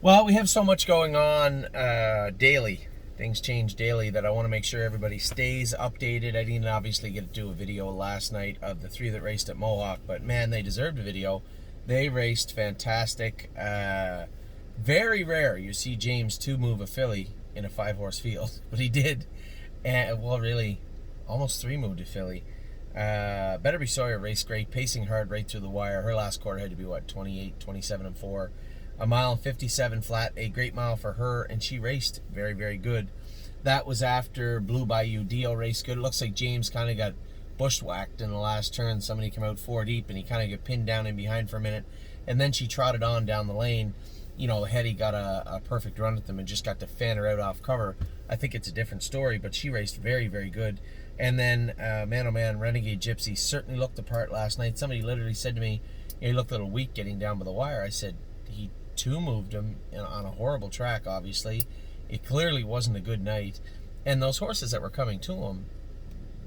Well, we have so much going on daily. Things change daily that I want to make sure everybody stays updated. I didn't obviously get to do a video last night of the three that raced at Mohawk, but man, they deserved a video. They raced fantastic. Very rare you see James two-move a filly in a five-horse field, but he did. And well, really, almost three-moved a filly. Better Be Sawyer raced great, pacing hard right through the wire. Her last quarter had to be, 28, 27, and 4. A mile and 57 flat, a great mile for her, and she raced very, very good. That was after Blue Bayou Dio raced good. It looks like James kind of got bushwhacked in the last turn. Somebody came out four deep, and he kind of got pinned down in behind for a minute. And then she trotted on down the lane. You know, Hetty got a perfect run at them and just got to fan her out off cover. I think it's a different story, but she raced very, very good. And then, man, oh man, Renegade Gypsy certainly looked the part last night. Somebody literally said to me, he looked a little weak getting down by the wire. I said, he two-moved him on a horrible track, obviously. It clearly wasn't a good night. And those horses that were coming to him,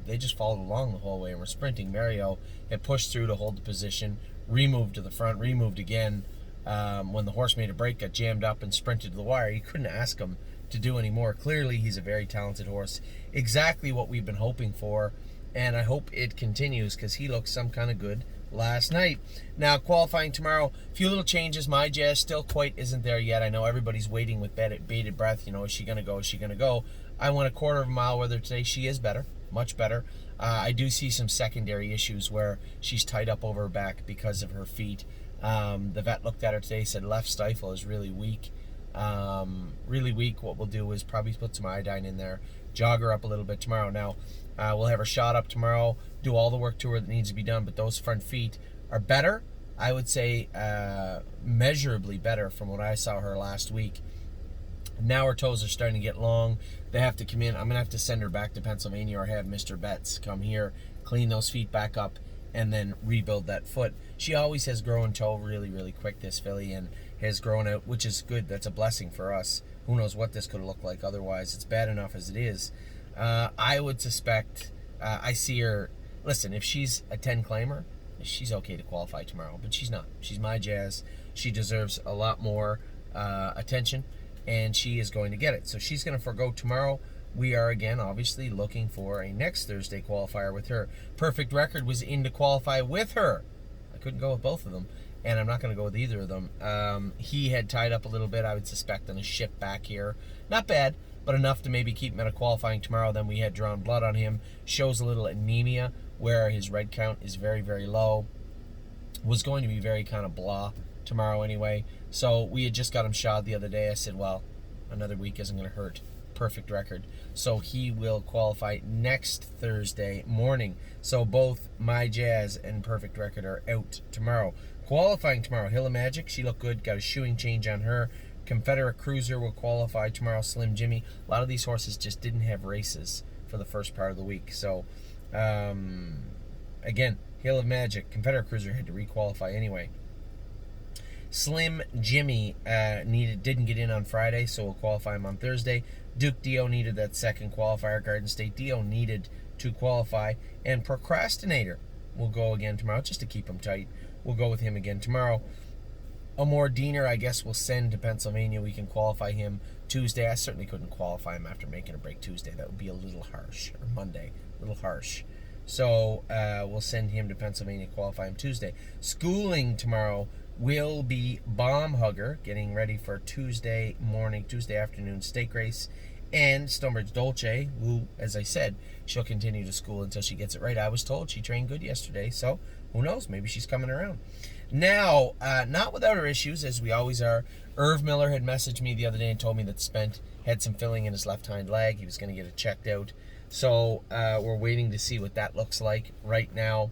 they just followed along the whole way and were sprinting. Mario had pushed through to hold the position, removed to the front, removed again. When the horse made a break, got jammed up and sprinted to the wire. You couldn't ask him to do any more. Clearly, he's a very talented horse. Exactly what we've been hoping for, and I hope it continues because he looks some kind of good last night. Now, qualifying tomorrow, a few little changes. My Jazz still quite isn't there yet. I know everybody's waiting with bated breath. You know, is she going to go? Is she going to go? I went a quarter of a mile with her today. She is better, much better. I do see some secondary issues where she's tied up over her back because of her feet. The vet looked at her today, said left stifle is really weak. Really weak. What we'll do is probably put some iodine in there, jog her up a little bit tomorrow. Now, we'll have her shot up tomorrow, do all the work to her that needs to be done, but those front feet are better. I would say measurably better from what I saw her last week. Now her toes are starting to get long. They have to come in. I'm going to have to send her back to Pennsylvania or have Mr. Betts come here, clean those feet back up, and then rebuild that foot. She always has grown toe really, really quick, this filly, and has grown out, which is good. That's a blessing for us. Who knows what this could look like otherwise. It's bad enough as it is. I would suspect, I see her, listen, if she's a 10 claimer, she's okay to qualify tomorrow, but she's not. She's My Jazz. She deserves a lot more attention, and she is going to get it. So she's going to forego tomorrow. We are, again, obviously looking for a next Thursday qualifier with her. Perfect Record was in to qualify with her. I couldn't go with both of them, and I'm not going to go with either of them. He had tied up a little bit, I would suspect, on a ship back here. Not bad, but enough to maybe keep him at a qualifying tomorrow. Then we had drawn blood on him. Shows a little anemia, where his red count is very, very low. Was going to be very kind of blah tomorrow anyway. So we had just got him shod the other day. I said, well, another week isn't going to hurt. Perfect Record. So he will qualify next Thursday morning. So both My Jazz and Perfect Record are out tomorrow. Qualifying tomorrow, Hill of Magic. She looked good. Got a shoeing change on her. Confederate Cruiser will qualify tomorrow. Slim Jimmy. A lot of these horses just didn't have races for the first part of the week. So, again, Hill of Magic. Confederate Cruiser had to requalify anyway. Slim Jimmy didn't get in on Friday, so we'll qualify him on Thursday. Duke Dio needed that second qualifier. Garden State Dio needed to qualify. And Procrastinator will go again tomorrow, just to keep him tight. We'll go with him again tomorrow. Amor Diener, I guess, we'll send to Pennsylvania. We can qualify him Tuesday. I certainly couldn't qualify him after making a break Tuesday. That would be a little harsh. Or Monday, a little harsh. So we'll send him to Pennsylvania, qualify him Tuesday. Schooling tomorrow will be Bomb Hugger, getting ready for Tuesday afternoon stake race. And Stonebridge Dolce, who, as I said, she'll continue to school until she gets it right. I was told she trained good yesterday, so who knows? Maybe she's coming around. Now, not without her issues, as we always are. Irv Miller had messaged me the other day and told me that Spent had some filling in his left hind leg. He was going to get it checked out. So we're waiting to see what that looks like right now.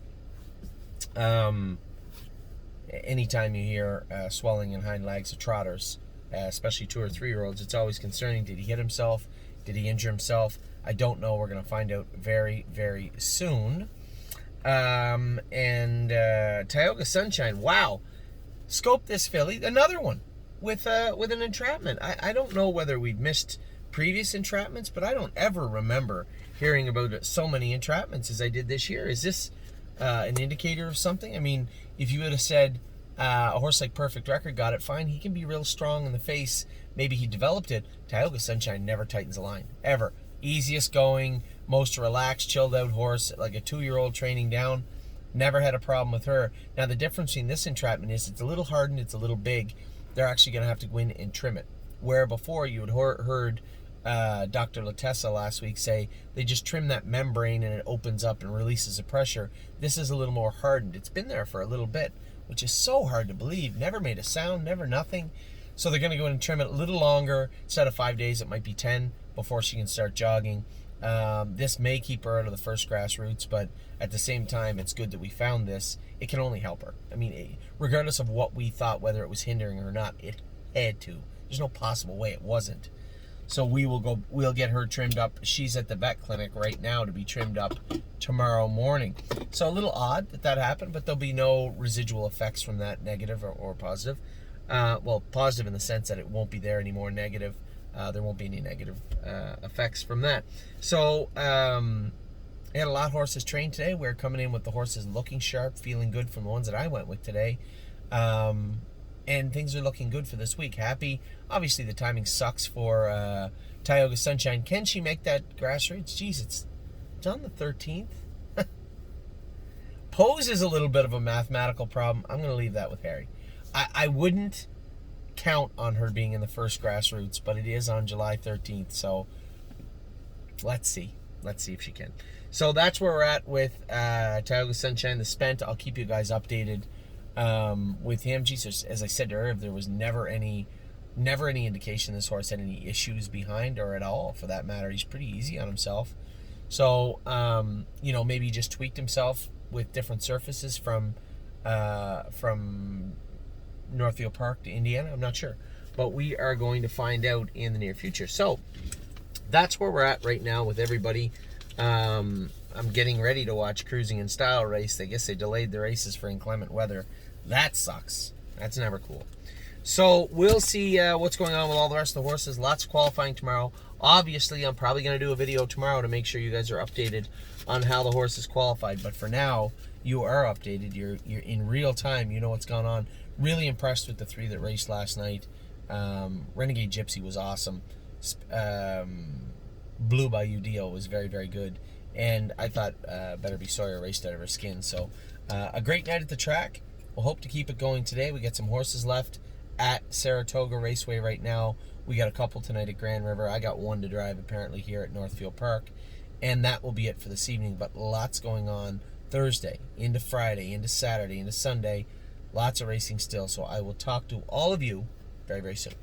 Anytime you hear swelling in hind legs of trotters, especially 2 or 3-year-olds, it's always concerning. Did he hit himself? Did he injure himself? I don't know. We're going to find out very, very soon. Tioga Sunshine, wow. Scope this filly, another one with an entrapment. I don't know whether we've missed previous entrapments, but I don't ever remember hearing about so many entrapments as I did this year. Is this an indicator of something? I mean, if you would have said A horse like Perfect Record got it fine. He can be real strong in the face. Maybe he developed it. Tioga Sunshine never tightens a line, ever. Easiest going, most relaxed, chilled out horse, like a 2-year-old training down. Never had a problem with her. Now, the difference between this entrapment is it's a little hardened, it's a little big. They're actually going to have to go in and trim it. Where before you had heard Dr. Latessa last week say they just trim that membrane and it opens up and releases the pressure. This is a little more hardened. It's been there for a little bit, which is so hard to believe. Never made a sound, never nothing. So they're going to go in and trim it a little longer. Instead of 5 days, it might be 10 before she can start jogging. This may keep her out of the first grassroots, but at the same time, it's good that we found this. It can only help her. I mean, regardless of what we thought, whether it was hindering her or not, it had to. There's no possible way it wasn't. So we'll get her trimmed up. She's at the vet clinic right now to be trimmed up tomorrow morning. So a little odd that happened, but there'll be no residual effects from that, negative or positive. Well, positive in the sense that it won't be there anymore, negative. There won't be any negative effects from that. So I had a lot of horses trained today. We're coming in with the horses looking sharp, feeling good from the ones that I went with today. And things are looking good for this week. Happy. Obviously, the timing sucks for Tioga Sunshine. Can she make that grassroots? Jeez, it's on the 13th. Pose is a little bit of a mathematical problem. I'm going to leave that with Harry. I wouldn't count on her being in the first grassroots, but it is on July 13th, so let's see. Let's see if she can. So that's where we're at with Tioga Sunshine, the Spent. I'll keep you guys updated with him. Jesus, as I said earlier, there was never any indication this horse had any issues behind, or at all for that matter. He's pretty easy on himself. So maybe he just tweaked himself with different surfaces from Northfield Park to Indiana. I'm not sure, but we are going to find out in the near future. So that's where we're at right now with everybody. I'm getting ready to watch Cruising in Style race. I guess they delayed the races for inclement weather. That sucks. That's never cool. So we'll see what's going on with all the rest of the horses. Lots of qualifying tomorrow. Obviously, I'm probably going to do a video tomorrow to make sure you guys are updated on how the horses qualified. But for now, you are updated. You're in real time. You know what's going on. Really impressed with the 3 that raced last night. Renegade Gypsy was awesome. Blue by Udeo was very, very good. And I thought Better Be Sawyer raced out of her skin. So a great night at the track. We'll hope to keep it going today. We got some horses left at Saratoga Raceway right now. We got a couple tonight at Grand River. I got one to drive apparently here at Northfield Park. And that will be it for this evening. But lots going on Thursday, into Friday, into Saturday, into Sunday. Lots of racing still. So I will talk to all of you very, very soon.